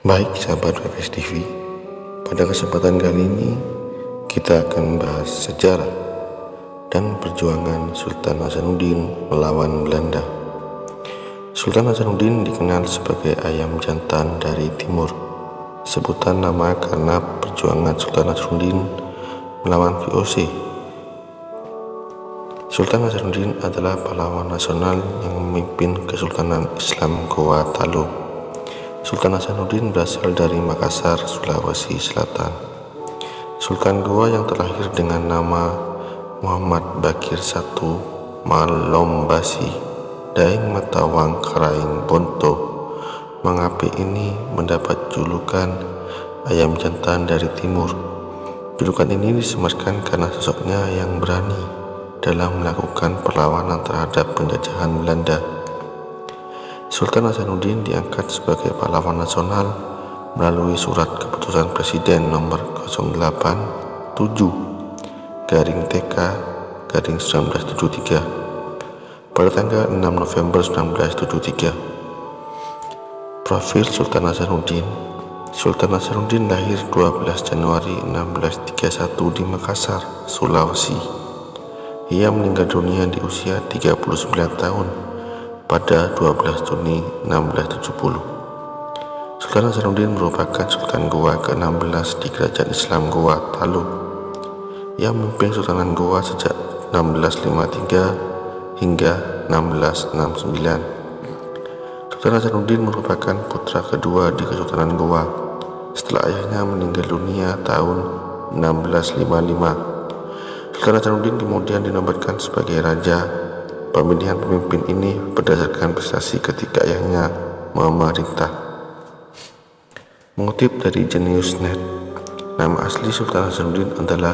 Baik sahabat WPS TV, pada kesempatan kali ini kita akan membahas sejarah dan perjuangan Sultan Hasanuddin melawan Belanda. Sultan Hasanuddin dikenal sebagai ayam jantan dari timur. Sebutan nama karena perjuangan Sultan Hasanuddin melawan VOC. Sultan Hasanuddin adalah pahlawan nasional yang memimpin Kesultanan Islam Goa Talo. Sultan Hasanuddin berasal dari Makassar, Sulawesi Selatan. Sultan Goa yang terlahir dengan nama Muhammad Bakir I Malombasi Daeng Matawang Karaing Bonto Mangape ini mendapat julukan ayam jantan dari timur. Julukan ini disematkan karena sosoknya yang berani dalam melakukan perlawanan terhadap penjajahan Belanda. Sultan Hasanuddin diangkat sebagai pahlawan nasional melalui surat keputusan Presiden nomor 087-TK-1973 pada tanggal 6 November 1973. Profil Sultan Hasanuddin. Sultan Hasanuddin lahir 12 Januari 1631 di Makassar, Sulawesi. Ia meninggal dunia di usia 39 tahun pada 12 Juni 1670. Sultan Hasanuddin merupakan Sultan Goa ke-16 di Kerajaan Islam Goa Talo. Ia memimpin Sultanan Goa sejak 1653 hingga 1669. Sultan Hasanuddin merupakan putra kedua di Kesultanan Goa setelah ayahnya meninggal dunia tahun 1655. Sultan Hasanuddin kemudian dinobatkan sebagai raja. Pemilihan pemimpin ini berdasarkan prestasi ketika ayahnya memerintah. Mengutip dari Genius.net, nama asli Sultan Hasanuddin adalah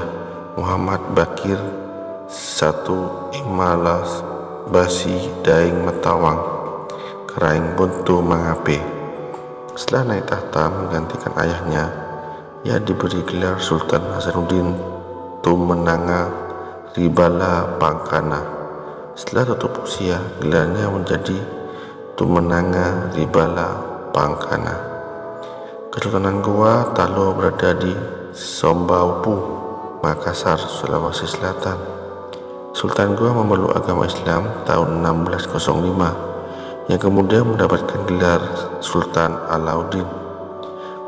Muhammad Bakir I Imalabasi Daeng Matawang Karaing Bonto Mangape. Setelah naik tahta menggantikan ayahnya, ia diberi gelar Sultan Hasanuddin Tumenanga Ribala Pangkana. Setelah tutup usia, gelarnya menjadi Tumenanga Ribala Pangkana. Kesultanan Goa Talo berada di Sombaupu, Makassar, Sulawesi Selatan. Sultan Goa memeluk agama Islam tahun 1605 yang kemudian mendapatkan gelar Sultan Alauddin.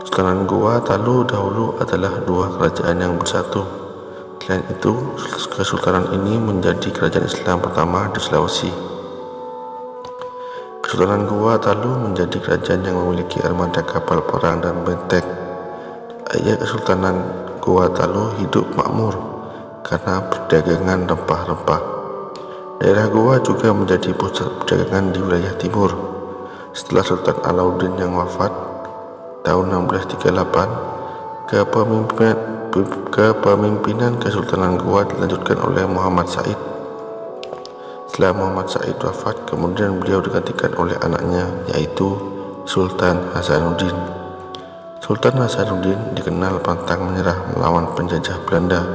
Kesultanan Goa Talo dahulu adalah dua kerajaan yang bersatu. Selain itu, kesultanan ini menjadi kerajaan Islam pertama di Sulawesi. Kesultanan Goa Talo menjadi kerajaan yang memiliki armada kapal perang dan benteng. Rakyat Kesultanan Goa Talo hidup makmur karena perdagangan rempah-rempah. Daerah Goa juga menjadi pusat perdagangan di wilayah timur. Setelah Sultan Alauddin yang wafat tahun 1638, kepemimpinan Kesultanan Goa dilanjutkan oleh Muhammad Said. Setelah Muhammad Said wafat, kemudian beliau digantikan oleh anaknya, yaitu Sultan Hasanuddin. Sultan Hasanuddin dikenal pantang menyerah melawan penjajah Belanda.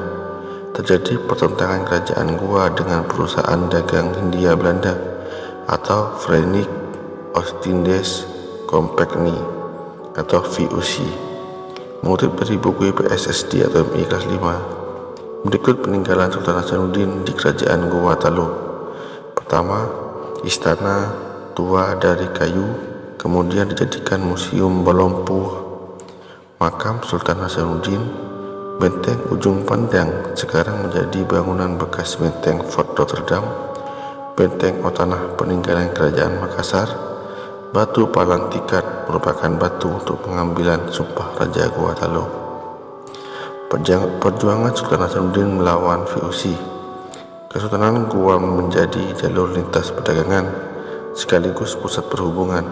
Terjadi pertentangan kerajaan Goa dengan perusahaan dagang Hindia Belanda atau Verenigd Oostindische Compagnie atau VOC. Mengutip dari buku PSSD atau MI kelas 5, berikut peninggalan Sultan Hasanuddin di Kerajaan Goa Talo. Pertama, istana tua dari kayu, kemudian dijadikan museum Balompuh. Makam Sultan Hasanuddin, benteng ujung pandang sekarang menjadi bangunan bekas benteng Fort Rotterdam, benteng Otanah peninggalan Kerajaan Makassar. Batu Palang Tikat merupakan batu untuk pengambilan sumpah Raja Goa Talo. Perjuangan Sultan Hasanuddin melawan VOC. Kesultanan Goa menjadi jalur lintas perdagangan sekaligus pusat perhubungan.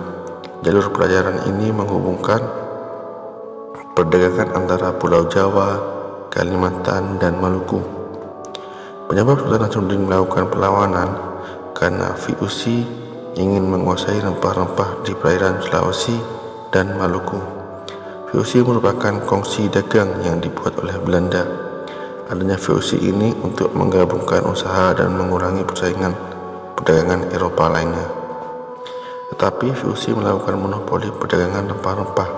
Jalur pelayaran ini menghubungkan perdagangan antara Pulau Jawa, Kalimantan, dan Maluku. Penyebab Sultan Hasanuddin melakukan perlawanan karena VOC ingin menguasai rempah-rempah di perairan Sulawesi dan Maluku. VOC merupakan kongsi dagang yang dibuat oleh Belanda. Adanya VOC ini untuk menggabungkan usaha dan mengurangi persaingan perdagangan Eropa lainnya. Tetapi VOC melakukan monopoli perdagangan rempah-rempah.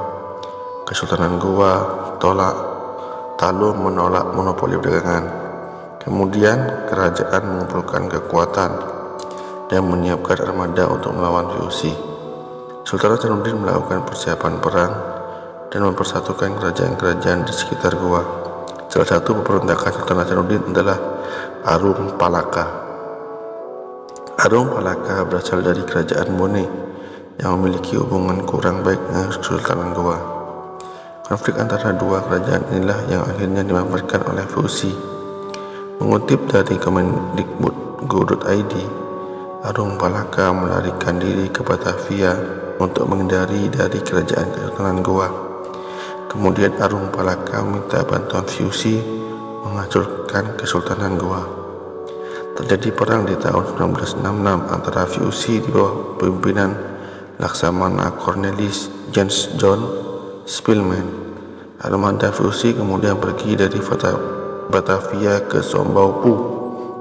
Kesultanan Goa Talus menolak monopoli perdagangan. Kemudian kerajaan mengumpulkan kekuatan dan menyiapkan armada untuk melawan VOC. Sultan Hasanuddin melakukan persiapan perang dan mempersatukan kerajaan-kerajaan di sekitar Goa. Salah satu pemberontakan Sultan Hasanuddin adalah Arum Palaka. Arum Palaka berasal dari kerajaan Bone yang memiliki hubungan kurang baik dengan Kesultanan Goa. Konflik antara dua kerajaan inilah yang akhirnya dimanfaatkan oleh VOC. Mengutip dari kemendikbud.go.id, Arum Palaka melarikan diri ke Batavia untuk menghindari dari kerajaan Kesultanan Goa. Kemudian Arum Palaka meminta bantuan VOC menghancurkan Kesultanan Goa. Terjadi perang di tahun 1966 antara VOC di bawah pimpinan Laksamana Cornelis John Spillman. Armada VOC kemudian pergi dari Batavia ke Sombaupu,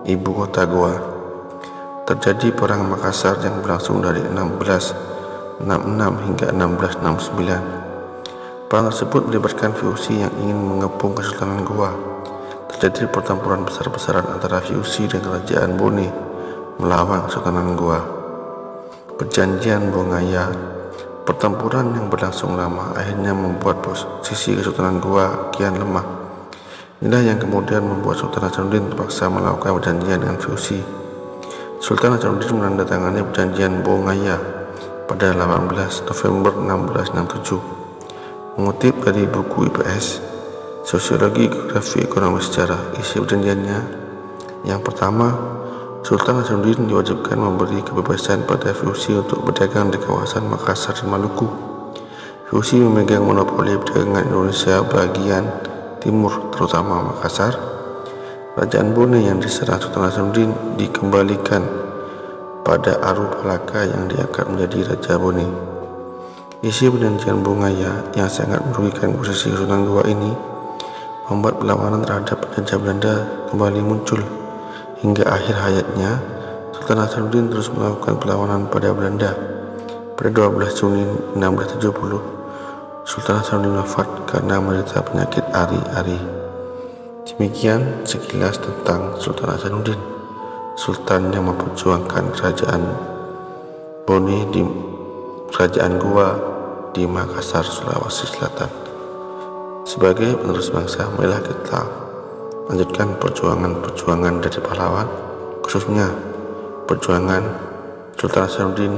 ibu kota Goa. Terjadi perang Makassar yang berlangsung dari 1666 hingga 1669. Perang tersebut melibatkan VOC yang ingin mengepung Kesultanan Goa. Terjadi pertempuran besar-besaran antara VOC dan kerajaan Bone melawan Kesultanan Goa. Perjanjian Bongaya. Pertempuran yang berlangsung lama akhirnya membuat posisi Kesultanan Goa kian lemah. Inilah yang kemudian membuat Sultan Hasanuddin terpaksa melakukan perjanjian dengan VOC. Sultan Hasanuddin menandatangani perjanjian Bongaya pada 18 November 1667. Mengutip dari buku IPS, Sosiologi, Geografi, Ekonomi, Sejarah, isi perjanjiannya: yang pertama, Sultan Hasanuddin diwajibkan memberi kebebasan pada VOC untuk berdagang di kawasan Makassar dan Maluku. VOC memegang monopoli perdagangan Indonesia bagian timur, terutama Makassar. Kerajaan Bone yang diserang Sultan Hasanuddin dikembalikan pada Arum Palaka yang diangkat menjadi Raja Bone. Isi perjanjian Bongaya yang sangat merugikan posisi Kesultanan Goa ini membuat perlawanan terhadap penjajah Belanda kembali muncul. Hingga akhir hayatnya, Sultan Hasanuddin terus melakukan perlawanan pada Belanda. Pada 12 Juni 1670, Sultan Hasanuddin wafat karena menderita penyakit ari-ari. Demikian sekilas tentang Sultan Hasanuddin, Sultan yang memperjuangkan kerajaan Bone di kerajaan Goa di Makassar, Sulawesi Selatan. Sebagai penerus bangsa, marilah kita lanjutkan perjuangan dari pahlawan, khususnya perjuangan Sultan Hasanuddin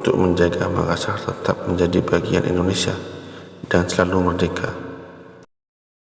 untuk menjaga Makassar tetap menjadi bagian Indonesia dan selalu merdeka.